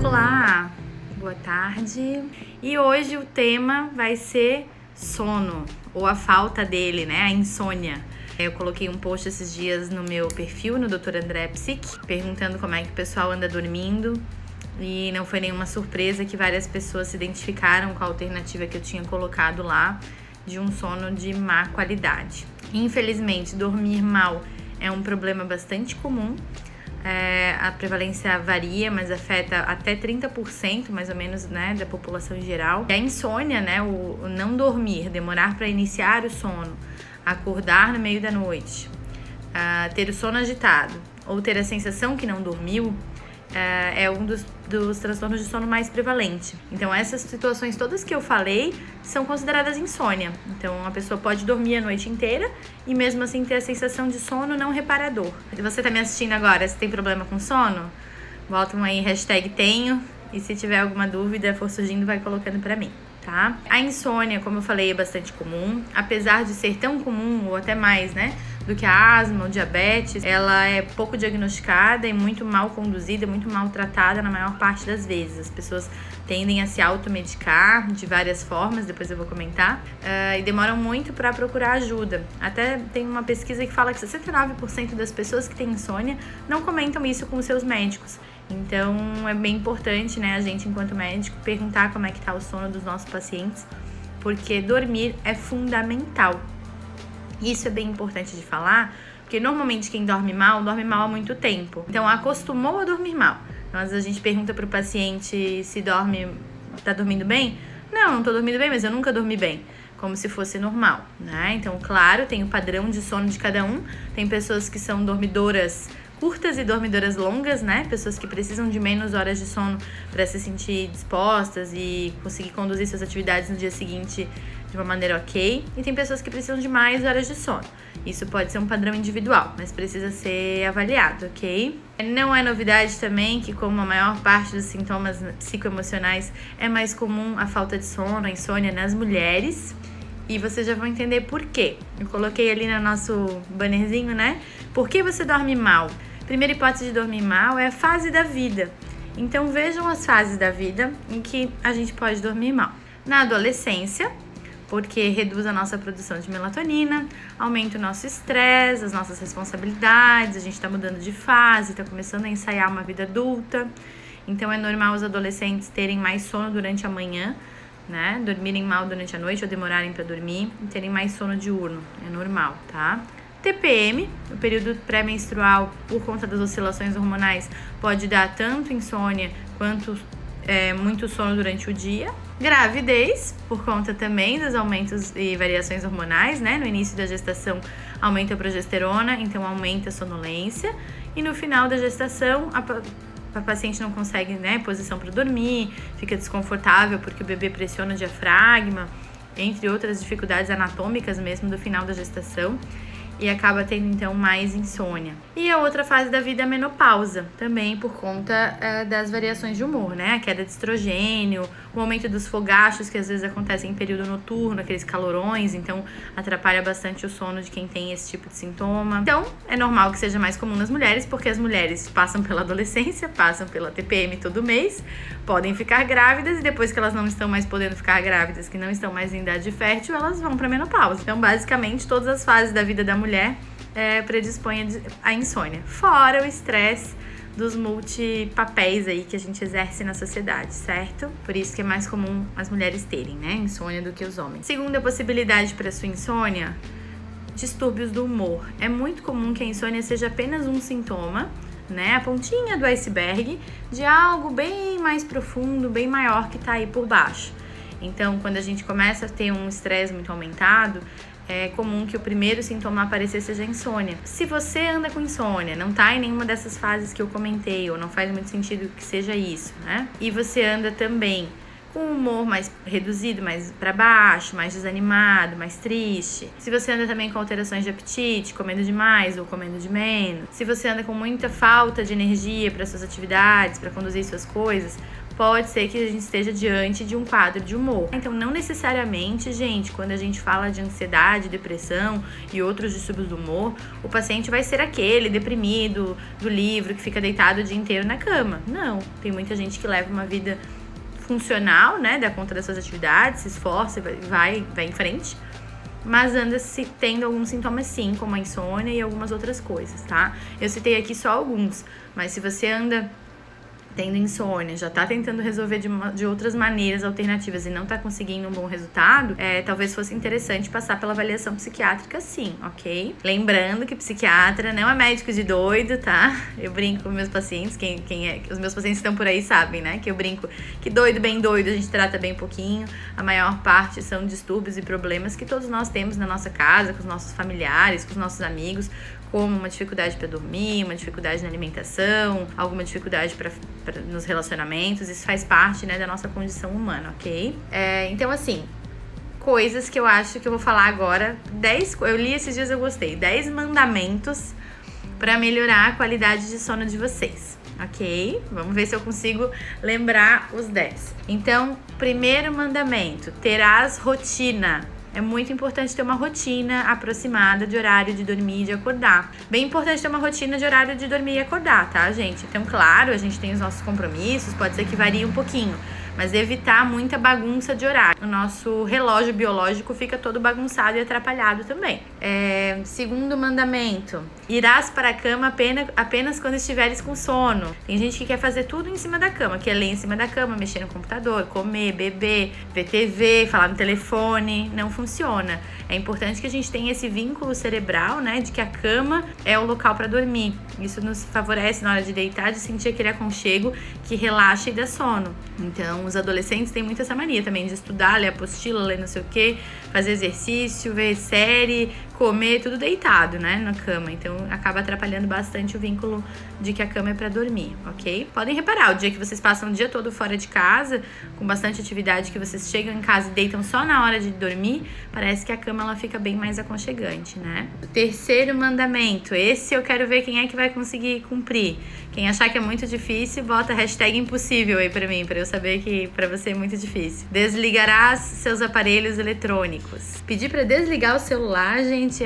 Olá, boa tarde. E hoje o tema vai ser sono, ou a falta dele, né? A insônia. Eu coloquei um post esses dias no meu perfil, no Dr. André Psique, perguntando como é que o pessoal anda dormindo. E não foi nenhuma surpresa que várias pessoas se identificaram com a alternativa que eu tinha colocado lá, de um sono de má qualidade. Infelizmente, dormir mal é um problema bastante comum. A prevalência varia, mas afeta até 30% mais ou menos, né, da população em geral. E a insônia, né, o não dormir, demorar para iniciar o sono, acordar no meio da noite, ter o sono agitado ou ter a sensação que não dormiu, é um dos transtornos de sono mais prevalente. Então essas situações todas que eu falei são consideradas insônia. Então a pessoa pode dormir a noite inteira e mesmo assim ter a sensação de sono não reparador. Se você tá me assistindo agora, se tem problema com sono, botam aí #tenho e se tiver alguma dúvida for surgindo, vai colocando pra mim, tá? A insônia, como eu falei, é bastante comum, apesar de ser tão comum ou até mais, né, do que a asma ou diabetes, ela é pouco diagnosticada e muito mal conduzida, muito mal tratada na maior parte das vezes. As pessoas tendem a se automedicar de várias formas, depois eu vou comentar, e demoram muito para procurar ajuda. Até tem uma pesquisa que fala que 69% das pessoas que têm insônia não comentam isso com os seus médicos. Então é bem importante, né, a gente enquanto médico perguntar como é que tá o sono dos nossos pacientes, porque dormir é fundamental. Isso é bem importante de falar, porque normalmente quem dorme mal há muito tempo. Então acostumou a dormir mal. Então às vezes a gente pergunta pro paciente se tá dormindo bem? Não tô dormindo bem, mas eu nunca dormi bem. Como se fosse normal, né? Então, claro, tem o padrão de sono de cada um. Tem pessoas que são dormidoras curtas e dormidoras longas, né? Pessoas que precisam de menos horas de sono para se sentir dispostas e conseguir conduzir suas atividades no dia seguinte de uma maneira ok. E tem pessoas que precisam de mais horas de sono. Isso pode ser um padrão individual, mas precisa ser avaliado, ok? Não é novidade também que, como a maior parte dos sintomas psicoemocionais, é mais comum a falta de sono, a insônia nas mulheres. E vocês já vão entender por quê. Eu coloquei ali no nosso bannerzinho, né? Por que você dorme mal? Primeira hipótese de dormir mal é a fase da vida. Então vejam as fases da vida em que a gente pode dormir mal. Na adolescência, porque reduz a nossa produção de melatonina, aumenta o nosso estresse, as nossas responsabilidades, a gente está mudando de fase, está começando a ensaiar uma vida adulta. Então é normal os adolescentes terem mais sono durante a manhã, né? Dormirem mal durante a noite ou demorarem para dormir e terem mais sono diurno. É normal, tá? TPM, o período pré-menstrual, por conta das oscilações hormonais, pode dar tanto insônia quanto muito sono durante o dia. Gravidez, por conta também dos aumentos e variações hormonais, né? No início da gestação aumenta a progesterona, então aumenta a sonolência. E no final da gestação, a paciente não consegue, né, posição para dormir, fica desconfortável porque o bebê pressiona o diafragma, entre outras dificuldades anatômicas mesmo do final da gestação. E acaba tendo, então, mais insônia. E a outra fase da vida é a menopausa, também por conta das variações de humor, né? A queda de estrogênio, o aumento dos fogachos, que às vezes acontecem em período noturno, aqueles calorões, então atrapalha bastante o sono de quem tem esse tipo de sintoma. Então, é normal que seja mais comum nas mulheres, porque as mulheres passam pela adolescência, passam pela TPM todo mês, podem ficar grávidas e depois que elas não estão mais podendo ficar grávidas, que não estão mais em idade fértil, elas vão para menopausa. Então, basicamente, todas as fases da vida da mulher predispõe à insônia. Fora o estresse dos multipapéis aí que a gente exerce na sociedade, certo? Por isso que é mais comum as mulheres terem, né, insônia do que os homens. Segunda possibilidade para sua insônia, distúrbios do humor. É muito comum que a insônia seja apenas um sintoma, né, a pontinha do iceberg de algo bem mais profundo, bem maior que tá aí por baixo. Então, quando a gente começa a ter um estresse muito aumentado, é comum que o primeiro sintoma a aparecer seja a insônia. Se você anda com insônia, não tá em nenhuma dessas fases que eu comentei, ou não faz muito sentido que seja isso, né? E você anda também com o humor mais reduzido, mais para baixo, mais desanimado, mais triste. Se você anda também com alterações de apetite, comendo demais ou comendo de menos. Se você anda com muita falta de energia para suas atividades, para conduzir suas coisas, pode ser que a gente esteja diante de um quadro de humor. Então, não necessariamente, gente, quando a gente fala de ansiedade, depressão e outros distúrbios do humor, o paciente vai ser aquele deprimido do livro que fica deitado o dia inteiro na cama. Não, tem muita gente que leva uma vida funcional, né, dá conta das suas atividades, se esforça, vai em frente, mas anda tendo alguns sintomas sim, como a insônia e algumas outras coisas, tá? Eu citei aqui só alguns, mas se você anda tendo insônia, já tá tentando resolver de outras maneiras alternativas e não tá conseguindo um bom resultado, talvez fosse interessante passar pela avaliação psiquiátrica sim, ok? Lembrando que psiquiatra não é médico de doido, tá? Eu brinco com meus pacientes, os meus pacientes que estão por aí sabem, né? Que eu brinco que doido, bem doido, a gente trata bem pouquinho. A maior parte são distúrbios e problemas que todos nós temos na nossa casa, com os nossos familiares, com os nossos amigos, como uma dificuldade para dormir, uma dificuldade na alimentação, alguma dificuldade nos relacionamentos. Isso faz parte, né, da nossa condição humana, ok? Então, assim, coisas que eu acho que eu vou falar agora. Eu li esses dias, eu gostei. 10 mandamentos para melhorar a qualidade de sono de vocês, ok? Vamos ver se eu consigo lembrar os 10. Então, primeiro mandamento: terás rotina. É muito importante ter uma rotina aproximada de horário de dormir e de acordar. Bem importante ter uma rotina de horário de dormir e acordar, tá, gente? Então, claro, a gente tem os nossos compromissos, pode ser que varie um pouquinho, mas evitar muita bagunça de horário. O nosso relógio biológico fica todo bagunçado e atrapalhado também. Segundo mandamento: irás para a cama apenas quando estiveres com sono. Tem gente que quer fazer tudo em cima da cama, quer ler em cima da cama, mexer no computador, comer, beber, ver TV, falar no telefone. Não funciona. É importante que a gente tenha esse vínculo cerebral, né, de que a cama é o local para dormir. Isso nos favorece na hora de deitar, de sentir aquele aconchego que relaxa e dá sono. Então, os adolescentes têm muito essa mania também de estudar, ler apostila, ler não sei o que, fazer exercício, ver série, comer, tudo deitado, né, na cama. Então, acaba atrapalhando bastante o vínculo de que a cama é pra dormir, ok? Podem reparar, o dia que vocês passam o dia todo fora de casa, com bastante atividade, que vocês chegam em casa e deitam só na hora de dormir, parece que a cama ela fica bem mais aconchegante, né? O terceiro mandamento: esse eu quero ver quem é que vai conseguir cumprir. Quem achar que é muito difícil, bota #impossível aí pra mim, pra eu saber que pra você é muito difícil. Desligarás seus aparelhos eletrônicos. Pedir pra desligar o celular, gente,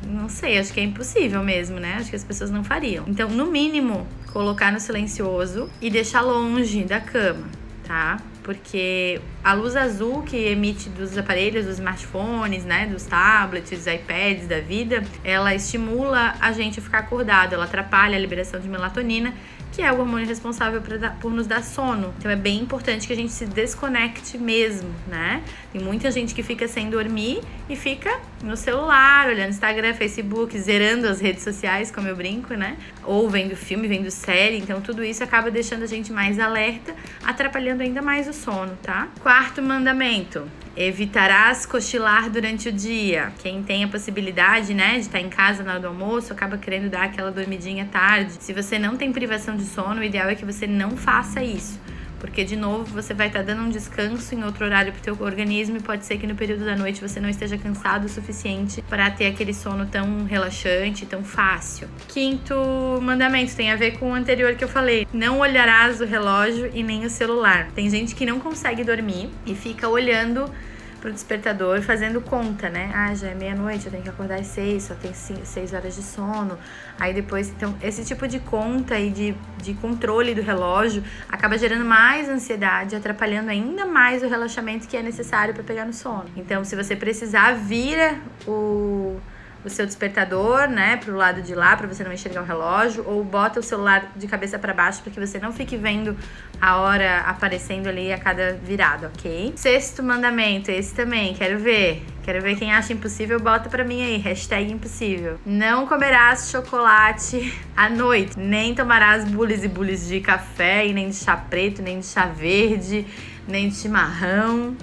não sei, acho que é impossível mesmo, né? Acho que as pessoas não fariam. Então, no mínimo, colocar no silencioso e deixar longe da cama, tá? Porque a luz azul que emite dos aparelhos, dos smartphones, né, dos tablets, dos iPads da vida, ela estimula a gente a ficar acordado, ela atrapalha a liberação de melatonina, que é o hormônio responsável por nos dar sono. Então é bem importante que a gente se desconecte mesmo, né? Tem muita gente que fica sem dormir e fica no celular, olhando Instagram, Facebook, zerando as redes sociais, como eu brinco, né? Ou vendo filme, vendo série. Então tudo isso acaba deixando a gente mais alerta, atrapalhando ainda mais o sono, tá? Quarto mandamento: evitarás cochilar durante o dia. Quem tem a possibilidade, né, de estar em casa na hora do almoço, acaba querendo dar aquela dormidinha tarde. Se você não tem privação de sono, o ideal é que você não faça isso. Porque, de novo, você vai estar dando um descanso em outro horário pro teu organismo e pode ser que no período da noite você não esteja cansado o suficiente para ter aquele sono tão relaxante, tão fácil. Quinto mandamento tem a ver com o anterior que eu falei: não olharás o relógio e nem o celular. Tem gente que não consegue dormir e fica olhando pro despertador, fazendo conta, né? Já é meia-noite, eu tenho que acordar às 6, só tem 6 horas de sono. Aí depois, então, esse tipo de conta e de controle do relógio acaba gerando mais ansiedade, atrapalhando ainda mais o relaxamento que é necessário para pegar no sono. Então, se você precisar, vira o seu despertador, né, pro lado de lá, para você não enxergar o relógio, ou bota o celular de cabeça para baixo para que você não fique vendo a hora aparecendo ali a cada virada, ok? Sexto mandamento, esse também, quero ver quem acha impossível, bota pra mim aí, #impossível. Não comerás chocolate à noite, nem tomarás bules e bules de café, e nem de chá preto, nem de chá verde, nem de chimarrão,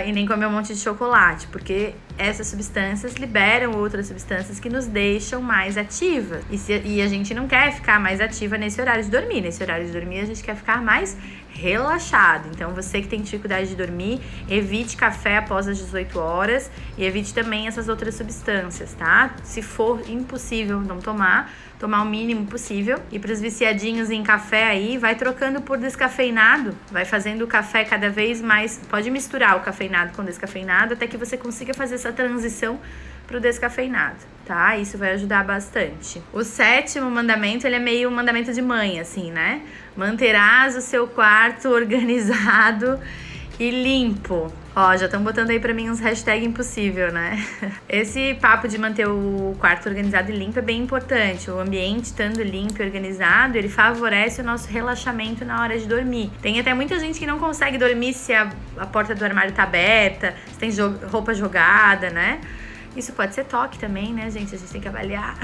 e nem comer um monte de chocolate, porque essas substâncias liberam outras substâncias que nos deixam mais ativas. E a gente não quer ficar mais ativa nesse horário de dormir. Nesse horário de dormir, a gente quer ficar mais relaxado. Então, você que tem dificuldade de dormir, evite café após as 18 horas e evite também essas outras substâncias, tá? Se for impossível não tomar o mínimo possível. E para os viciadinhos em café aí, vai trocando por descafeinado, vai fazendo o café cada vez mais, pode misturar o cafeinado com o descafeinado até que você consiga fazer essa transição pro descafeinado, tá? Isso vai ajudar bastante. O 7º mandamento, ele é meio um mandamento de mãe, assim, né? Manterás o seu quarto organizado e limpo. Ó, já estão botando aí pra mim uns hashtag impossível, né? Esse papo de manter o quarto organizado e limpo é bem importante. O ambiente estando limpo e organizado, ele favorece o nosso relaxamento na hora de dormir. Tem até muita gente que não consegue dormir se a porta do armário tá aberta, se tem roupa jogada, né? Isso pode ser toque também, né, gente? A gente tem que avaliar.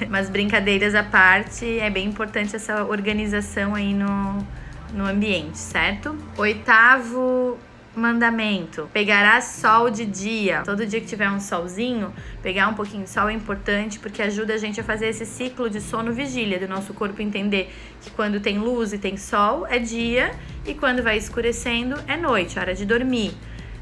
Mas brincadeiras à parte, é bem importante essa organização aí no ambiente, certo? 8º mandamento: pegará sol de dia. Todo dia que tiver um solzinho, pegar um pouquinho de sol é importante porque ajuda a gente a fazer esse ciclo de sono-vigília, do nosso corpo entender que quando tem luz e tem sol é dia e quando vai escurecendo é noite, hora de dormir,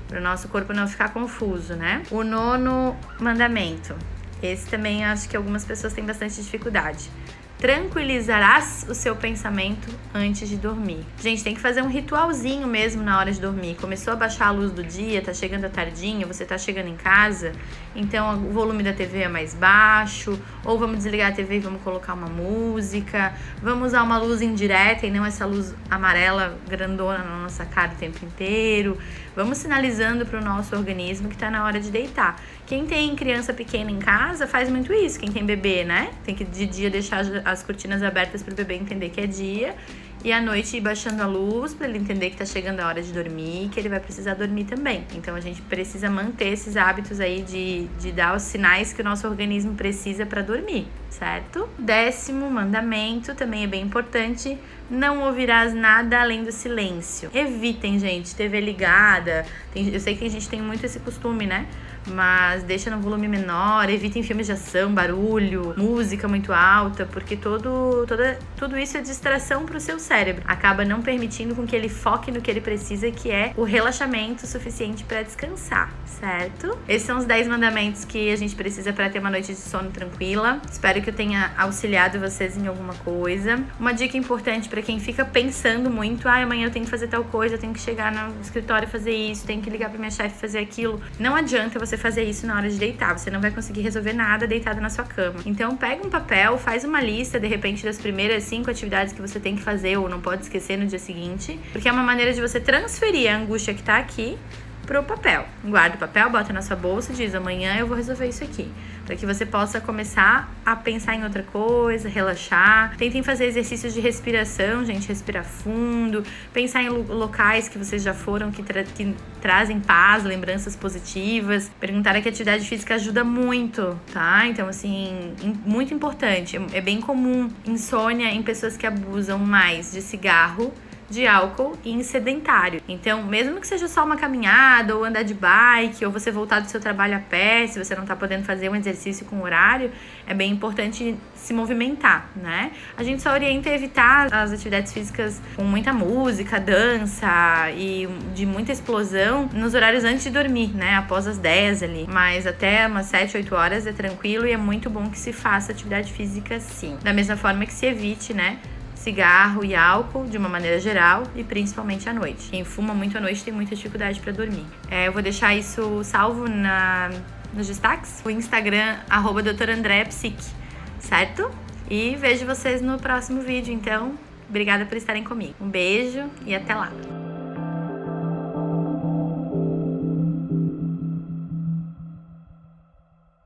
para o nosso corpo não ficar confuso, né? O 9º mandamento, esse também acho que algumas pessoas têm bastante dificuldade: tranquilizarás o seu pensamento antes de dormir. Gente, tem que fazer um ritualzinho mesmo na hora de dormir. Começou a baixar a luz do dia, tá chegando a tardinha, você tá chegando em casa, então o volume da TV é mais baixo, ou vamos desligar a TV e vamos colocar uma música, vamos usar uma luz indireta e não essa luz amarela grandona na nossa cara o tempo inteiro. Vamos sinalizando para o nosso organismo que tá na hora de deitar. Quem tem criança pequena em casa faz muito isso, quem tem bebê, né? Tem que de dia deixar as cortinas abertas para o bebê entender que é dia e à noite ir baixando a luz para ele entender que tá chegando a hora de dormir e que ele vai precisar dormir também. Então a gente precisa manter esses hábitos aí de dar os sinais que o nosso organismo precisa para dormir, certo? 10º mandamento também é bem importante: não ouvirás nada além do silêncio. Evitem, gente, TV ligada. Eu sei que a gente tem muito esse costume, né? Mas deixa no volume menor, evitem filmes de ação, barulho, música muito alta, porque tudo isso é distração para o seu cérebro. Acaba não permitindo com que ele foque no que ele precisa, que é o relaxamento suficiente para descansar, certo? Esses são os 10 mandamentos que a gente precisa para ter uma noite de sono tranquila. Espero que eu tenha auxiliado vocês em alguma coisa. Uma dica importante para quem fica pensando muito: amanhã eu tenho que fazer tal coisa, eu tenho que chegar no escritório e fazer isso, tenho que ligar para minha chefe e fazer aquilo. Não adianta você fazer isso na hora de deitar, você não vai conseguir resolver nada deitado na sua cama. Então pega um papel, faz uma lista de repente das primeiras 5 atividades que você tem que fazer ou não pode esquecer no dia seguinte, porque é uma maneira de você transferir a angústia que tá aqui pro papel. Guarda o papel, bota na sua bolsa e diz: amanhã eu vou resolver isso aqui, para que você possa começar a pensar em outra coisa, relaxar. Tentem fazer exercícios de respiração, gente, respirar fundo, pensar em locais que vocês já foram que trazem paz, lembranças positivas. Perguntar que a atividade física ajuda muito, tá? Então, assim, muito importante. É bem comum insônia em pessoas que abusam mais de cigarro, de álcool e em sedentário. Então, mesmo que seja só uma caminhada ou andar de bike ou você voltar do seu trabalho a pé, se você não tá podendo fazer um exercício com horário, é bem importante se movimentar, né? A gente só orienta a evitar as atividades físicas com muita música, dança e de muita explosão nos horários antes de dormir, né? Após as 10 ali. Mas até umas 7, 8 horas é tranquilo e é muito bom que se faça atividade física sim. Da mesma forma que se evite, né, cigarro e álcool de uma maneira geral e principalmente à noite. Quem fuma muito à noite tem muita dificuldade para dormir. Eu vou deixar isso salvo nos destaques, o Instagram @doutorandreapsique, certo? E vejo vocês no próximo vídeo, então obrigada por estarem comigo. Um beijo e até lá!